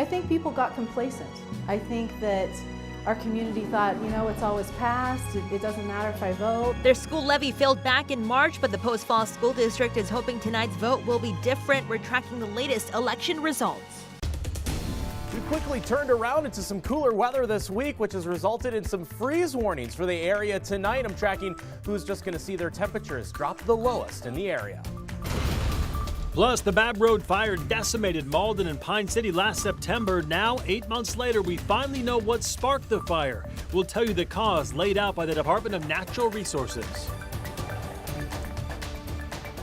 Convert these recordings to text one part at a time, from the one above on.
I think people got complacent. I think that our community thought, you know, it's always passed. It doesn't matter if I vote. Their school levy failed back in March, but the Post Falls School District is hoping tonight's vote will be different. We're tracking the latest election results. We quickly turned around into some cooler weather this week, which has resulted in some freeze warnings for the area tonight. I'm tracking who's just going to see their temperatures drop the lowest in the area. Plus, the Babb Road fire decimated Malden and Pine City last September. Now, 8 months later, we finally know what sparked the fire. We'll tell you the cause laid out by the Department of Natural Resources.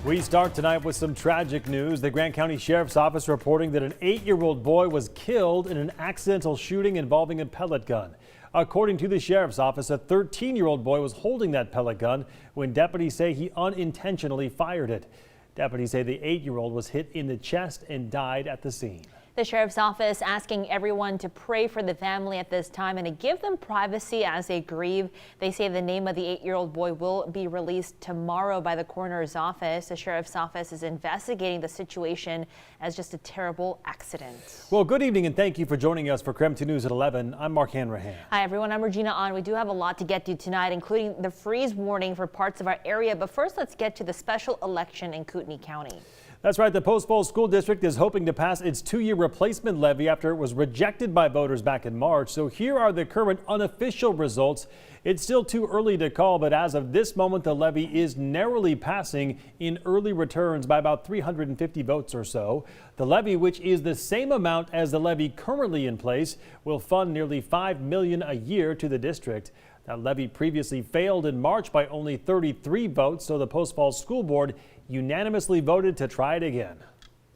We start tonight with some tragic news. The Grant County Sheriff's Office reporting that an 8-year-old boy was killed in an accidental shooting involving a pellet gun. According to the Sheriff's Office, a 13-year-old boy was holding that pellet gun when deputies say he unintentionally fired it. Deputies say the 8-year-old was hit in the chest and died at the scene. The Sheriff's Office asking everyone to pray for the family at this time and to give them privacy as they grieve. They say the name of the 8-year-old boy will be released tomorrow by the coroner's office. The Sheriff's Office is investigating the situation as just a terrible accident. Well, good evening and thank you for joining us for KREM 2 News at 11. I'm Mark Hanrahan. Hi everyone, I'm Regina Ahn. We do have a lot to get to tonight, including the freeze warning for parts of our area. But first, let's get to the special election in Kootenai County. That's right. The Post Falls School District is hoping to pass its 2-year replacement levy after it was rejected by voters back in March. So here are the current unofficial results. It's still too early to call, but as of this moment, the levy is narrowly passing in early returns by about 350 votes or so. The levy, which is the same amount as the levy currently in place, will fund nearly $5 million a year to the district. That levy previously failed in March by only 33 votes, so the Post Falls School Board unanimously voted to try it again.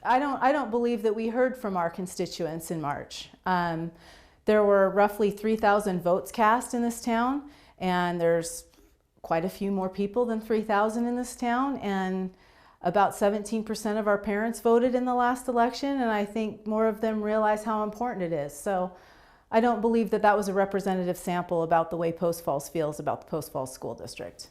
I don't believe that we heard from our constituents in March. There were roughly 3,000 votes cast in this town, and there's quite a few more people than 3,000 in this town, and about 17% of our parents voted in the last election, and I think more of them realize how important it is. So I don't believe that that was a representative sample about the way Post Falls feels about the Post Falls School District.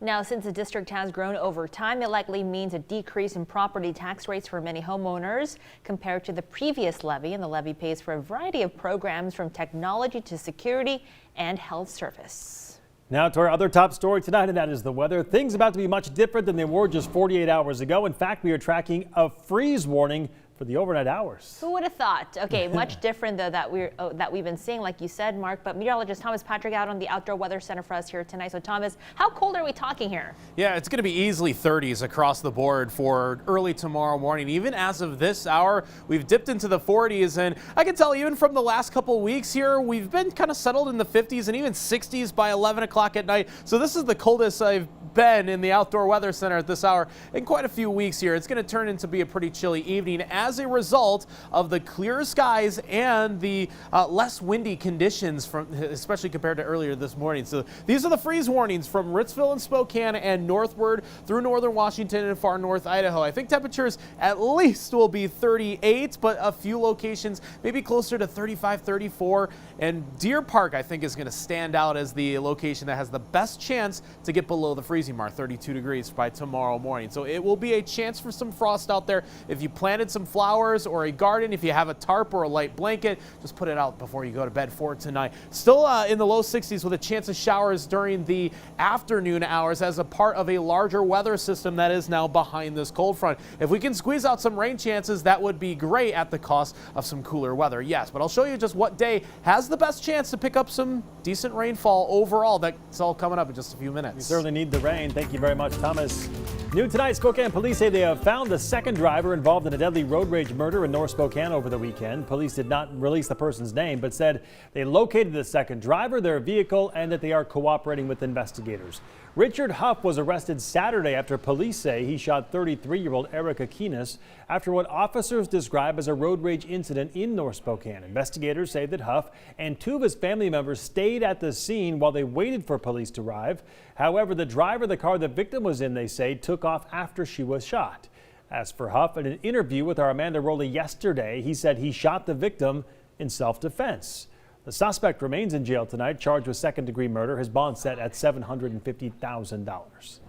Now, since the district has grown over time, it likely means a decrease in property tax rates for many homeowners compared to the previous levy, and the levy pays for a variety of programs from technology to security and health service. Now to our other top story tonight, and that is the weather. Things about to be much different than they were just 48 hours ago. In fact, we are tracking a freeze warning for the overnight hours. Who would have thought? Okay, much different though that we've been seeing, like you said, Mark. But meteorologist Thomas Patrick out on the Outdoor Weather Center for us here tonight. So Thomas, how cold are we talking here? Yeah, it's going to be easily 30s across the board for early tomorrow morning. Even as of this hour, we've dipped into the 40s, and I can tell even from the last couple of weeks here, we've been kind of settled in the 50s and even 60s by 11 o'clock at night. So this is the coldest I've been in the Outdoor Weather Center at this hour in quite a few weeks here. It's going to turn into be a pretty chilly evening as a result of the clear skies and the less windy conditions, especially compared to earlier this morning. So these are the freeze warnings from Ritzville and Spokane and northward through northern Washington and far north Idaho. I think temperatures at least will be 38, but a few locations maybe closer to 35, 34. And Deer Park, I think, is going to stand out as the location that has the best chance to get below the freezing mark, 32 degrees by tomorrow morning. So it will be a chance for some frost out there. If you planted some flowers or a garden, if you have a tarp or a light blanket, just put it out before you go to bed for tonight. Still in the low 60s with a chance of showers during the afternoon hours as a part of a larger weather system that is now behind this cold front. If we can squeeze out some rain chances, that would be great at the cost of some cooler weather. Yes, but I'll show you just what day has the best chance to pick up some decent rainfall overall. That's all coming up in just a few minutes. You certainly need the rain. Thank you very much, Thomas. New tonight, Spokane police say they have found the second driver involved in a deadly road rage murder in North Spokane over the weekend. Police did not release the person's name, but said they located the second driver, their vehicle, and that they are cooperating with investigators. Richard Huff was arrested Saturday after police say he shot 33-year-old Erica Keenis after what officers describe as a road rage incident in North Spokane. Investigators say that Huff and 2 of his family members stayed at the scene while they waited for police to arrive. However, the driver of the car the victim was in, they say, took off after she was shot. As for Huff, in an interview with our Amanda Rowley yesterday, he said he shot the victim in self-defense. The suspect remains in jail tonight, charged with second-degree murder. His bond set at $750,000.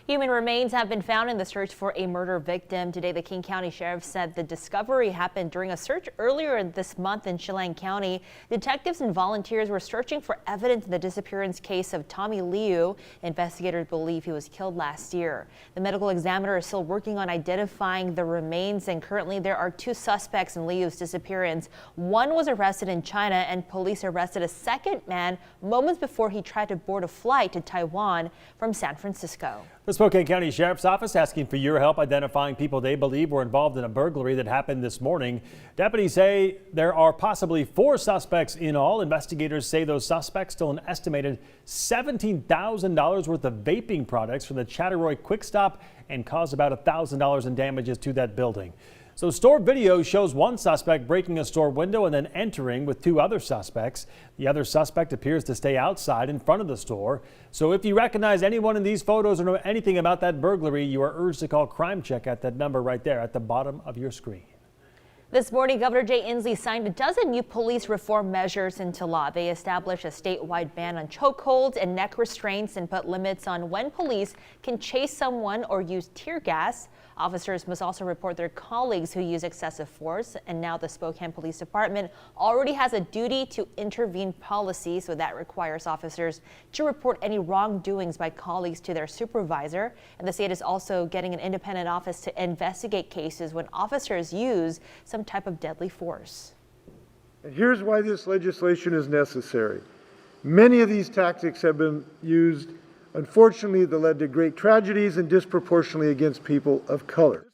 Human remains have been found in the search for a murder victim. Today, the King County Sheriff said the discovery happened during a search earlier this month in Chelan County. Detectives and volunteers were searching for evidence in the disappearance case of Tommy Liu. Investigators believe he was killed last year. The medical examiner is still working on identifying the remains, and currently there are 2 suspects in Liu's disappearance. One was arrested in China, and police arrested a second man moments before he tried to board a flight to Taiwan from San Francisco. The Spokane County Sheriff's Office asking for your help identifying people they believe were involved in a burglary that happened this morning. Deputies say there are possibly 4 suspects in all. Investigators say those suspects stole an estimated $17,000 worth of vaping products from the Chatteroy Quick Stop and caused about $1,000 in damages to that building. So store video shows one suspect breaking a store window and then entering with 2 other suspects. The other suspect appears to stay outside in front of the store. So if you recognize anyone in these photos or know anything about that burglary, you are urged to call Crime Check at that number right there at the bottom of your screen. This morning, Governor Jay Inslee signed a dozen new police reform measures into law. They established a statewide ban on chokeholds and neck restraints and put limits on when police can chase someone or use tear gas. Officers must also report their colleagues who use excessive force. And now the Spokane Police Department already has a duty to intervene policy, so that requires officers to report any wrongdoings by colleagues to their supervisor. And the state is also getting an independent office to investigate cases when officers use some type of deadly force. And here's why this legislation is necessary. Many of these tactics have been used, unfortunately, that led to great tragedies and disproportionately against people of color.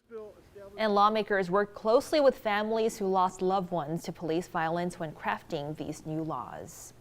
And lawmakers work closely with families who lost loved ones to police violence when crafting these new laws.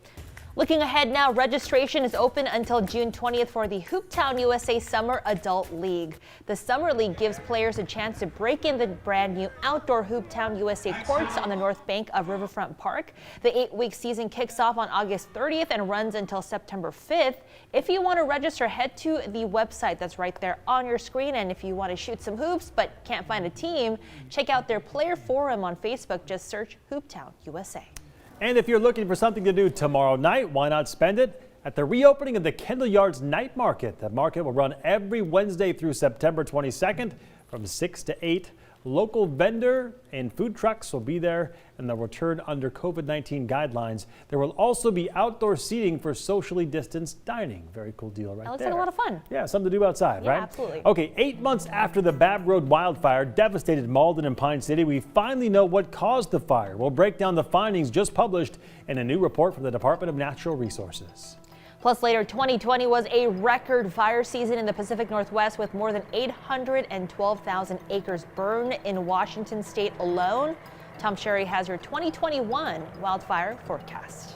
Looking ahead now, registration is open until June 20th for the Hooptown USA Summer Adult League. The Summer League gives players a chance to break in the brand new outdoor Hooptown USA courts on the north bank of Riverfront Park. The 8-week season kicks off on August 30th and runs until September 5th. If you want to register, head to the website that's right there on your screen. And if you want to shoot some hoops but can't find a team, check out their player forum on Facebook. Just search Hooptown USA. And if you're looking for something to do tomorrow night, why not spend it at the reopening of the Kendall Yards Night Market. That market will run every Wednesday through September 22nd from 6 to 8. Local vendor and food trucks will be there, and they'll return under COVID-19 guidelines. There will also be outdoor seating for socially distanced dining. Very cool deal right there. That looks like a lot of fun. Yeah, something to do outside, yeah, right? Absolutely. Okay, 8 months after the Babb Road wildfire devastated Malden and Pine City, we finally know what caused the fire. We'll break down the findings just published in a new report from the Department of Natural Resources. Plus later, 2020 was a record fire season in the Pacific Northwest with more than 812,000 acres burned in Washington state alone. Tom Sherry has your 2021 wildfire forecast.